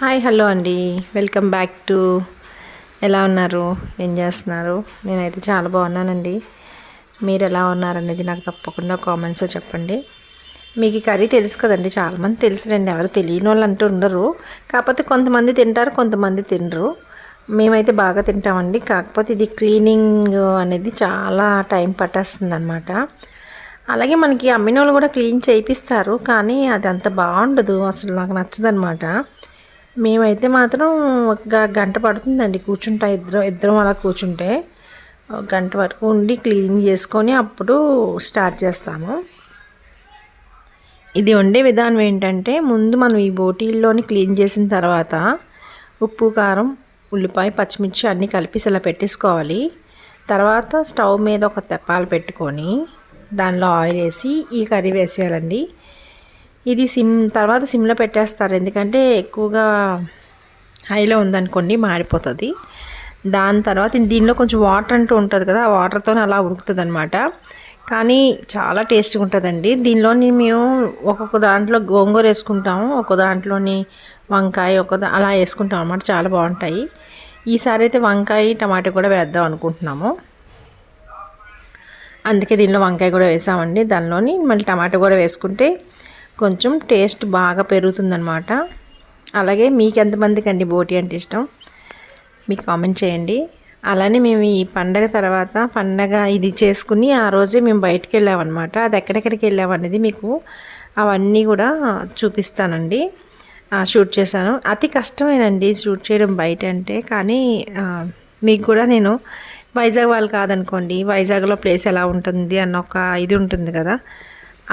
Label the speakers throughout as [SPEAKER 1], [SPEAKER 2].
[SPEAKER 1] Hi hello అండి. Welcome back to ఎలా ఉన్నారు, ఏం చేస్తున్నారు? నేనైతే చాలా బాగున్నానండి. మీరు ఎలా ఉన్నారనేది నాకు తప్పకుండా కామెంట్స్లో చెప్పండి. మీకు ఈ కర్రీ తెలుసు కదండి, చాలామంది తెలుసురండి, ఎవరు తెలియని వాళ్ళు అంటూ ఉండరు. కాకపోతే కొంతమంది తింటారు, కొంతమంది తినరు. మేమైతే బాగా తింటామండి. కాకపోతే ఇది క్లీనింగ్ అనేది చాలా టైం పట్టేస్తుంది అనమాట. అలాగే మనకి అమ్మిన వాళ్ళు కూడా క్లీన్ చేయిస్తారు, కానీ అది అంత బాగుండదు, అసలు నాకు నచ్చదనమాట. మేమైతే మాత్రం ఒక గంట పడుతుందండి కూర్చుంటా, ఇద్దరం అలా కూర్చుంటే ఒక గంట వరకు ఉండి క్లీనింగ్ చేసుకొని అప్పుడు స్టార్ట్ చేస్తాము. ఇది వండే విధానం ఏంటంటే, ముందు మనం ఈ బోటీల్లోని క్లీన్ చేసిన తర్వాత ఉప్పు, కారం, ఉల్లిపాయ, పచ్చిమిర్చి అన్నీ కలిపి ఇలా పెట్టేసుకోవాలి. తర్వాత స్టవ్ మీద ఒక తెప్పాలు పెట్టుకొని దానిలో ఆయిల్ వేసి ఈ కర్రీ వేసేయాలండి. ఇది తర్వాత సిమ్లో పెట్టేస్తారు, ఎందుకంటే ఎక్కువగా హైలో ఉందనుకోండి మాడిపోతుంది. దాని తర్వాత దీనిలో కొంచెం వాటర్ అంటూ ఉంటుంది కదా, ఆ వాటర్తో అలా ఉడుకుతుంది అనమాట. కానీ చాలా టేస్ట్గా ఉంటుందండి. దీనిలోని మేము ఒక్కొక్క దాంట్లో గోంగూర వేసుకుంటాము, ఒక్కొక్క దాంట్లోని వంకాయ అలా వేసుకుంటాం అనమాట. చాలా బాగుంటాయి. ఈసారి అయితే వంకాయ టమాటా కూడా వేద్దాం అనుకుంటున్నాము, అందుకే దీనిలో వంకాయ కూడా వేసామండి. దానిలోని మళ్ళీ టమాటా కూడా వేసుకుంటే కొంచెం టేస్ట్ బాగా పెరుగుతుందన్నమాట. అలాగే మీకు ఎంతమందికి అండి బోటి అంటే ఇష్టం, మీకు కామెంట్ చేయండి. అలానే మేము ఈ పండగ ఇది చేసుకుని ఆ రోజే మేము బయటికి వెళ్ళామన్నమాట. అది ఎక్కడెక్కడికి వెళ్ళామనేది మీకు అవన్నీ కూడా చూపిస్తానండి. షూట్ చేశాను. అతి కష్టమేనండి షూట్ చేయడం బయట అంటే, కానీ మీకు కూడా నేను వైజాగ్ వాళ్ళు కాదనుకోండి, వైజాగ్లో ప్లేస్ ఎలా ఉంటుంది అన్న ఒక ఇది ఉంటుంది కదా,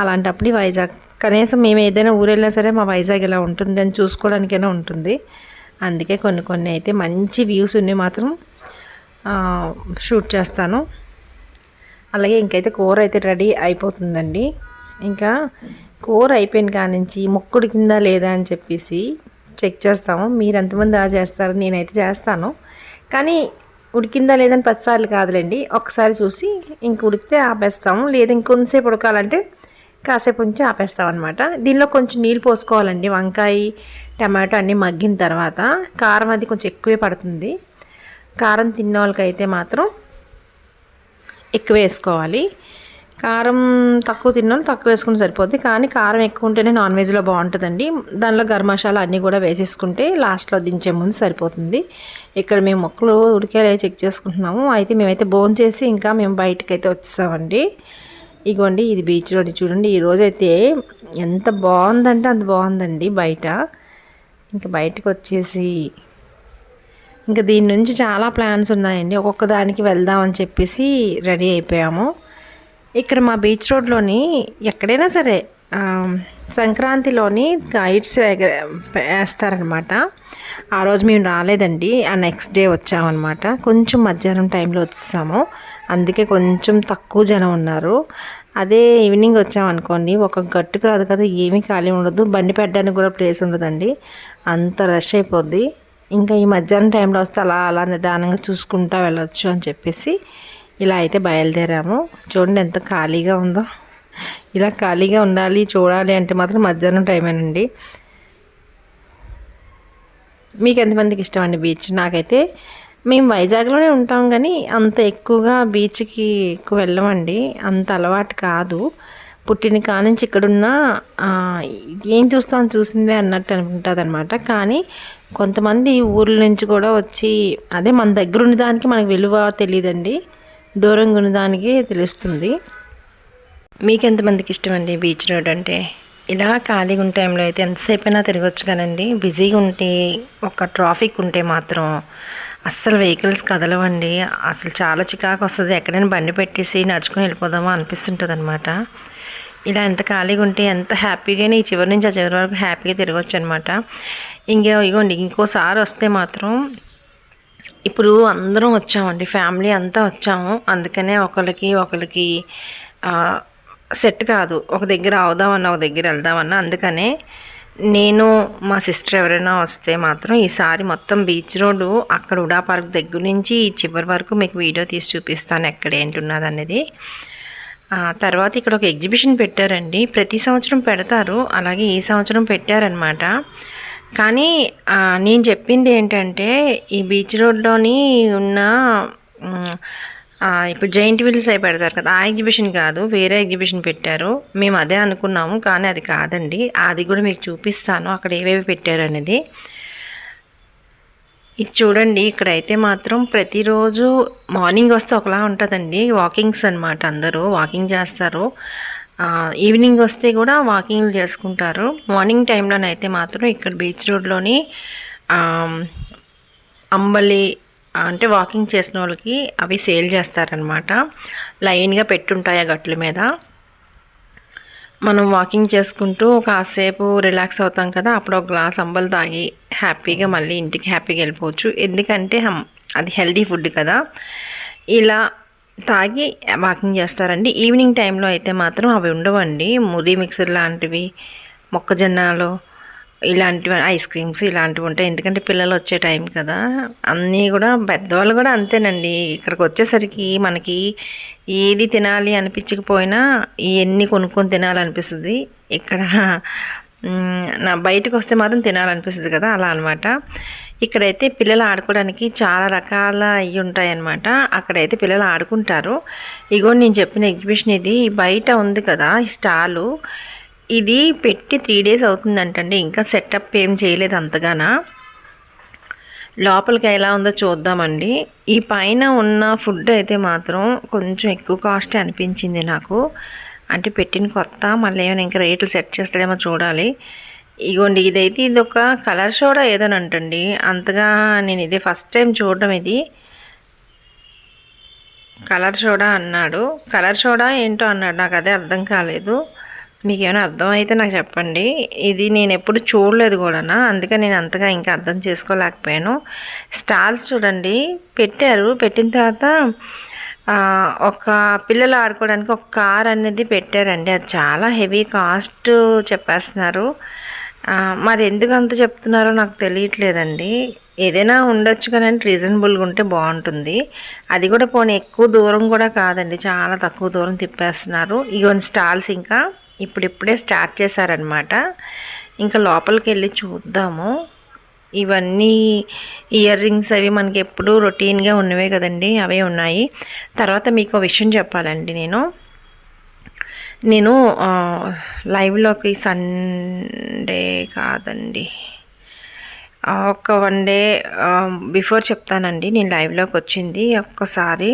[SPEAKER 1] అలాంటప్పుడు వైజాగ్ కనీసం మేము ఏదైనా ఊరు వెళ్ళినా సరే మా వైజాగ్ ఎలా ఉంటుంది అని చూసుకోవడానికైనా ఉంటుంది. అందుకే కొన్ని అయితే మంచి వ్యూస్ ఉన్నాయి మాత్రం షూట్ చేస్తాను. అలాగే ఇంకైతే కూర అయితే రెడీ అయిపోతుందండి. ఇంకా కూర అయిపోయిన కాడ నుంచి ముక్కుడు కింద లేదా అని చెప్పేసి చెక్ చేస్తాము. మీరు ఎంతమంది చేస్తారు? నేనైతే చేస్తాను, కానీ ఉడికిందా లేదని 10 సార్లు కాదులేండి, ఒకసారి చూసి ఇంక ఉడికితే ఆపేస్తాము. లేదా ఇంకొంతసేపు ఉడకాలంటే కాసేపు ఉంచి ఆపేస్తామన్నమాట. దీనిలో కొంచెం నీళ్ళు పోసుకోవాలండి. వంకాయ, టమాటో అన్నీ మగ్గిన తర్వాత కారం అది కొంచెం ఎక్కువే పడుతుంది. కారం తిన్న వాళ్ళకైతే మాత్రం ఎక్కువ వేసుకోవాలి. కారం తక్కువ తిన్న వాళ్ళు తక్కువ వేసుకుంటే సరిపోద్ది, కానీ కారం ఎక్కువ ఉంటేనే నాన్ వెజ్లో బాగుంటుందండి. దానిలో గరం మసాలా అన్నీ కూడా వేసేసుకుంటే లాస్ట్లో దించే ముందు సరిపోతుంది. ఇక్కడ మేము మొక్కలు ఉడికేలా చెక్ చేసుకుంటున్నాము. అయితే మేమైతే భోంచేసి ఇంకా మేము బయటకైతే వచ్చేసామండి. ఇగోండి ఇది బీచ్ రోడ్ చూడండి. ఈరోజైతే ఎంత బాగుందంటే అంత బాగుందండి బయట. ఇంకా బయటకు వచ్చేసి ఇంకా దీని నుంచి చాలా ప్లాన్స్ ఉన్నాయండి, ఒక్కొక్క దానికి వెళ్దామని చెప్పేసి రెడీ అయిపోయాము. ఇక్కడ మా బీచ్ రోడ్లోని ఎక్కడైనా సరే సంక్రాంతిలోని గైడ్స్ వేస్తారనమాట. ఆ రోజు మేము రాలేదండి, ఆ నెక్స్ట్ డే వచ్చామన్నమాట. కొంచెం మధ్యాహ్నం టైంలో వచ్చాము, అందుకే కొంచెం తక్కువ జనం ఉన్నారు. అదే ఈవినింగ్ వచ్చామనుకోండి, ఒక గట్టు కాదు కదా, ఏమీ ఖాళీ ఉండదు, బండి పెట్టడానికి కూడా ప్లేస్ ఉండదండి, అంత రష్ అయిపోద్ది. ఇంకా ఈ మధ్యాహ్నం టైంలో వస్తే అలా నిదానంగా చూసుకుంటూ వెళ్ళొచ్చు అని చెప్పేసి ఇలా అయితే బయలుదేరాము. చూడండి ఎంత ఖాళీగా ఉందో. ఇలా ఖాళీగా ఉండాలి, చూడాలి అంటే మాత్రం మధ్యాహ్నం టైమేనండి. మీకు ఎంతమందికి ఇష్టం అండి బీచ్? నాకైతే మేము వైజాగ్లోనే ఉంటాం, కానీ అంత ఎక్కువగా బీచ్కి ఎక్కువ వెళ్ళమండి, అంత అలవాటు కాదు. పుట్టిన కానుంచి ఇక్కడున్నా ఏం చూసిందే అన్నట్టు అనుకుంటుంది అనమాట. కానీ కొంతమంది ఊర్ల నుంచి కూడా వచ్చి, అదే మన దగ్గర ఉన్నదానికి మనకు విలువ తెలియదండి, దూరంగా ఉన్నదానికి తెలుస్తుంది. మీకు ఎంతమందికి ఇష్టం అండి బీచ్ రోడ్ అంటే? ఇలా ఖాళీగా ఉన్న టైంలో అయితే ఎంతసేపు అయినా తిరగచ్చు కానండి. బిజీగా ఉంటే, ఒక ట్రాఫిక్ ఉంటే మాత్రం అస్సలు వెహికల్స్ కదలవండి. అసలు చాలా చికాకు వస్తుంది. ఎక్కడైనా బండి పెట్టేసి నడుచుకొని వెళ్ళిపోదామా అనిపిస్తుంటుంది అనమాట. ఇలా ఎంత ఖాళీగా ఉంటే ఎంత హ్యాపీగానే ఈ చివరి నుంచి ఆ చివరి వరకు హ్యాపీగా తిరగచ్చు అనమాట. ఇగోండి ఇంకోసారి వస్తే మాత్రం, ఇప్పుడు అందరం వచ్చామండి, ఫ్యామిలీ అంతా వచ్చాము, అందుకనే ఒకరికి సెట్ కాదు, ఒక దగ్గర అవుదామన్నా ఒక దగ్గర వెళ్దామన్నా. అందుకనే నేను మా సిస్టర్ ఎవరైనా వస్తే మాత్రం ఈసారి మొత్తం బీచ్ రోడ్డు అక్కడ ఉడా పార్క్ దగ్గర నుంచి చివరి వరకు మీకు వీడియో తీసి చూపిస్తాను ఎక్కడ ఏంటి ఉన్నది అనేది. తర్వాత ఇక్కడ ఒక ఎగ్జిబిషన్ పెట్టారండి, ప్రతి సంవత్సరం పెడతారు, అలాగే ఈ సంవత్సరం పెట్టారనమాట. కానీ నేను చెప్పింది ఏంటంటే ఈ బీచ్ రోడ్లోని ఉన్న ఇప్పుడు జైంట్ వీల్స్ అయి పెడతారు కదా, ఆ ఎగ్జిబిషన్ కాదు, వేరే ఎగ్జిబిషన్ పెట్టారు. మేము అదే అనుకున్నాము, కానీ అది కాదండి. అది కూడా మీకు చూపిస్తాను అక్కడ ఏవేవి పెట్టారు అనేది. ఇది చూడండి, ఇక్కడైతే మాత్రం ప్రతిరోజు మార్నింగ్ వస్తే ఒకలా ఉంటుందండి. వాకింగ్స్ అనమాట, అందరూ వాకింగ్ చేస్తారు. ఈవినింగ్ వస్తే కూడా వాకింగ్లు చేసుకుంటారు. మార్నింగ్ టైంలోనైతే మాత్రం ఇక్కడ బీచ్ రోడ్లోని అంబలి అంటే వాకింగ్ చేసిన వాళ్ళకి అవి సేల్ చేస్తారనమాట. లైన్గా పెట్టుంటాయి ఆ గట్ల మీద. మనం వాకింగ్ చేసుకుంటూ కాసేపు రిలాక్స్ అవుతాం కదా, అప్పుడు ఒక గ్లాస్ అంబలి తాగి హ్యాపీగా మళ్ళీ ఇంటికి హ్యాపీగా వెళ్ళిపోవచ్చు. ఎందుకంటే అది హెల్దీ ఫుడ్ కదా. ఇలా తాగి వాకింగ్ చేస్తారండి. ఈవినింగ్ టైంలో అయితే మాత్రం అవి ఉండవండి. మురి మిక్సర్ లాంటివి, మొక్కజొన్నలు ఇలాంటివి, ఐస్ క్రీమ్స్ ఇలాంటివి ఉంటాయి. ఎందుకంటే పిల్లలు వచ్చే టైం కదా. అన్నీ కూడా పెద్దవాళ్ళు కూడా అంతేనండి. ఇక్కడికి వచ్చేసరికి మనకి ఏది తినాలి అనిపించకపోయినా ఇవన్నీ కొనుక్కొని తినాలనిపిస్తుంది. ఇక్కడ నా బయటకు వస్తే మాత్రం తినాలనిపిస్తుంది కదా, అలా అనమాట. ఇక్కడైతే పిల్లలు ఆడుకోవడానికి చాలా రకాల అవి ఉంటాయి అన్నమాట. అక్కడైతే పిల్లలు ఆడుకుంటారు. ఇగో నేను చెప్పిన ఎగ్జిబిషన్ ఇది బయట ఉంది కదా, ఈ స్టాలు. ఇది పెట్టి 3 days అవుతుందంటండి. ఇంకా సెటప్ ఏం చేయలేదు అంతగానా. లోపలికి ఎలా ఉందో చూద్దామండి. ఈ పైన ఉన్న ఫుడ్ అయితే మాత్రం కొంచెం ఎక్కువ కాస్ట్ అనిపించింది నాకు. అంటే పెట్టిన కొత్త, మళ్ళీ ఏమైనా ఇంకా రేట్లు సెట్ చేస్తాడేమో చూడాలి. ఇగోండి, ఇదైతే ఇది ఒక కలర్ సోడా ఏదోనంటండి. అంతగా నేను ఇదే ఫస్ట్ టైం చూడడం. ఇది కలర్ సోడా అన్నాడు. కలర్ సోడా ఏంటో అన్నాడు, నాకు అదే అర్థం కాలేదు. మీకు ఏమైనా అర్థమైతే నాకు చెప్పండి. ఇది నేను ఎప్పుడు చూడలేదు కూడా, అందుకని నేను అంతగా ఇంకా అర్థం చేసుకోలేకపోయాను. స్టాల్స్ చూడండి పెట్టారు. పెట్టిన తర్వాత ఒక పిల్లలు ఆడుకోవడానికి ఒక కార్ అనేది పెట్టారండి. అది చాలా హెవీ కాస్ట్ చెప్పేస్తున్నారు. మరి ఎందుకు అంత చెప్తున్నారో నాకు తెలియట్లేదండి. ఏదైనా ఉండొచ్చు కానీ రీజనబుల్గా ఉంటే బాగుంటుంది. అది కూడా పోనీ ఎక్కువ దూరం కూడా కాదండి, చాలా తక్కువ దూరం తిప్పేస్తున్నారు. ఇగోని స్టాల్స్ ఇంకా ఇప్పుడిప్పుడే స్టార్ట్ చేశారనమాట. ఇంకా లోపలికి వెళ్ళి చూద్దాము. ఇవన్నీ ఇయర్ రింగ్స్ అవి మనకి ఎప్పుడు రొటీన్గా ఉన్నవే కదండి, అవే ఉన్నాయి. తర్వాత మీకు విషయం చెప్పాలండి. నేను లైవ్లోకి సండే కాదండి, ఒక 1 day బిఫోర్ చెప్తానండి నేను లైవ్లోకి వచ్చింది ఒక్కసారి.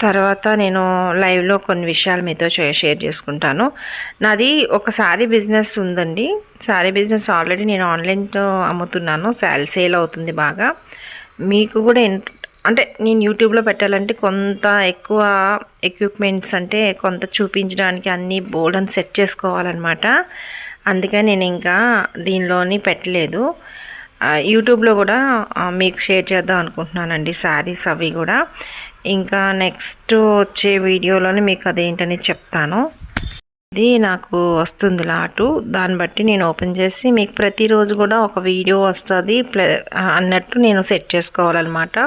[SPEAKER 1] తర్వాత నేను లైవ్లో కొన్ని విషయాలు మీతో షేర్ చేసుకుంటాను. నాది ఒక శారీ బిజినెస్ ఉందండి. శారీ బిజినెస్ ఆల్రెడీ నేను ఆన్లైన్లో అమ్ముతున్నాను. సేల్ అవుతుంది బాగా. మీకు కూడా అంటే నేను యూట్యూబ్లో పెట్టాలంటే కొంత ఎక్కువ ఎక్విప్మెంట్స్, అంటే కొంత చూపించడానికి అన్నీ బోర్డ్ అని సెట్ చేసుకోవాలన్నమాట. అందుకని నేను ఇంకా దీనిలోని పెట్టలేదు. యూట్యూబ్లో కూడా మీకు షేర్ చేద్దాం అనుకుంటున్నానండి శారీస్ అవి కూడా. ఇంకా నెక్స్ట్ వచ్చే వీడియోలోనే మీకు అదేంటని చెప్తాను. ఇది నాకు వస్తుంది లాటు, దాన్ని బట్టి నేను ఓపెన్ చేసి మీకు ప్రతిరోజు కూడా ఒక వీడియో వస్తుంది అన్నట్టు నేను సెట్ చేసుకోవాలన్నమాట.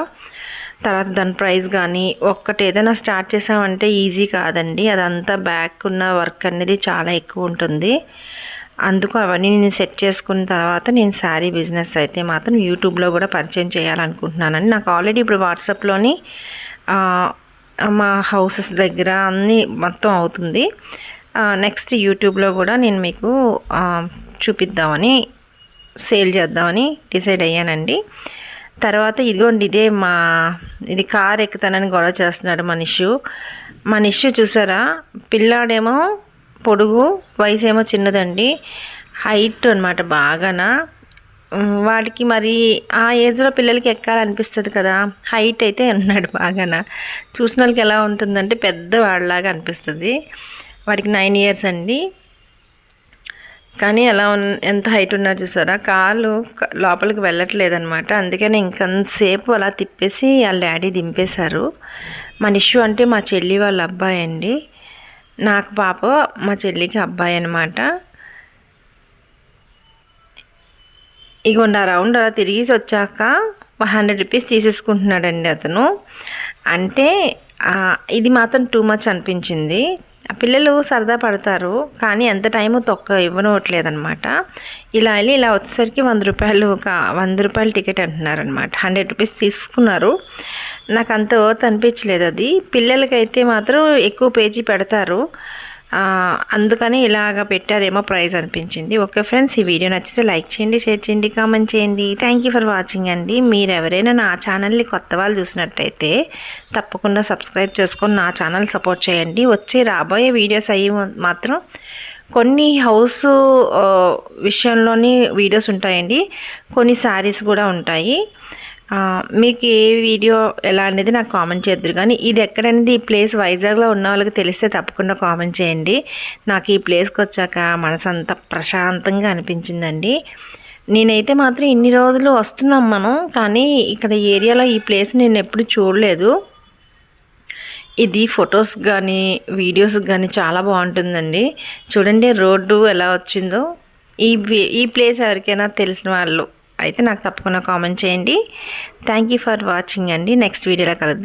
[SPEAKER 1] తర్వాత దాని ప్రైస్ కానీ ఒక్కటి ఏదైనా స్టార్ట్ చేసామంటే ఈజీ కాదండి. అదంతా బ్యాక్ ఉన్న వర్క్ అనేది చాలా ఎక్కువ ఉంటుంది. అందుకు అవన్నీ నేను సెట్ చేసుకున్న తర్వాత నేను శారీ బిజినెస్ అయితే మాత్రం యూట్యూబ్లో కూడా పరిచయం చేయాలనుకుంటున్నానండి. నాకు ఆల్రెడీ ఇప్పుడు వాట్సాప్లోని మా హౌసెస్ దగ్గర అన్నీ మొత్తం అవుతుంది. నెక్స్ట్ యూట్యూబ్లో కూడా నేను మీకు చూపిద్దామని, సేల్ చేద్దామని డిసైడ్ అయ్యానండి. తర్వాత ఇదిగోండి, ఇది కార్ ఎక్కుతానని గొడవ చేస్తున్నాడు మా నిష్యు చూసారా. పిల్లాడేమో పొడుగు, వయసు ఏమో చిన్నదండి, హైట్ అనమాట బాగానా. వాడికి మరి ఆ ఏజ్లో పిల్లలకి ఎక్కాలనిపిస్తుంది కదా, హైట్ అయితే ఉన్నాడు బాగానా. చూసిన వాళ్ళకి ఎలా ఉంటుందంటే పెద్దవాడిలాగా అనిపిస్తుంది. వాడికి 9 years అండి. కానీ ఎంత హైట్ ఉన్నాడు చూసారా. కాలు లోపలికి వెళ్ళట్లేదనమాట. అందుకని ఇంకంతసేపు అలా తిప్పేసి వాళ్ళ డాడీ దింపేశారు. మా నిష్యు అంటే మా చెల్లి వాళ్ళ అబ్బాయి అండి. నాకు పాప, మా చెల్లికి అబ్బాయి అనమాట. ఇగోండి, ఆ రౌండ్ అలా తిరిగేసి వచ్చాక 100 rupees తీసేసుకుంటున్నాడండి అతను. అంటే ఇది మాత్రం టూ మచ్ అనిపించింది. పిల్లలు సరదా పడతారు, కానీ ఎంత టైము ఇవ్వనట్లేదనమాట. ఇలా వచ్చేసరికి 100 రూపాయలు 100 రూపాయల టికెట్ అంటున్నారనమాట. 100 రూపీస్ తీసుకున్నారు. నాకు అంత వర్త్ అనిపించలేదు అది. పిల్లలకైతే మాత్రం ఎక్కువ పేజీ పెడతారు, అందుకని ఇలాగ పెట్టారేమో ప్రైజ్ అనిపించింది. ఓకే ఫ్రెండ్స్, ఈ వీడియో నచ్చితే లైక్ చేయండి, షేర్ చేయండి, కామెంట్ చేయండి. థ్యాంక్ యూ ఫర్ వాచింగ్ అండి. మీరు ఎవరైనా నా ఛానల్ని కొత్త వాళ్ళు చూసినట్టయితే తప్పకుండా సబ్స్క్రైబ్ చేసుకొని నా ఛానల్ సపోర్ట్ చేయండి. రాబోయే వీడియోస్ అయ్యి మాత్రం కొన్ని హౌస్ విషయంలోని వీడియోస్ ఉంటాయండి, కొన్ని శారీస్ కూడా ఉంటాయి. మీకు ఏ వీడియో ఎలా అనేది నాకు కామెంట్ చేద్దరు. కానీ ఇది ఎక్కడనేది, ఈ ప్లేస్ వైజాగ్లో ఉన్న వాళ్ళకి తెలిస్తే తప్పకుండా కామెంట్ చేయండి. నాకు ఈ ప్లేస్కి వచ్చాక మనసు అంతా ప్రశాంతంగా అనిపించిందండి. నేనైతే మాత్రం ఇన్ని రోజులు వస్తున్నాం మనం, కానీ ఇక్కడ ఏరియాలో ఈ ప్లేస్ నేను ఎప్పుడు చూడలేదు. ఇది ఫొటోస్ కానీ వీడియోస్ కానీ చాలా బాగుంటుందండి. చూడండి రోడ్డు ఎలా వచ్చిందో. ఈ ప్లేస్ ఎవరికైనా తెలిసిన వాళ్ళు అయితే నాకు తప్పకుండా కామెంట్ చేయండి. థ్యాంక్ యూ ఫర్ వాచింగ్ అండి. నెక్స్ట్ వీడియోలో కలుద్దాం.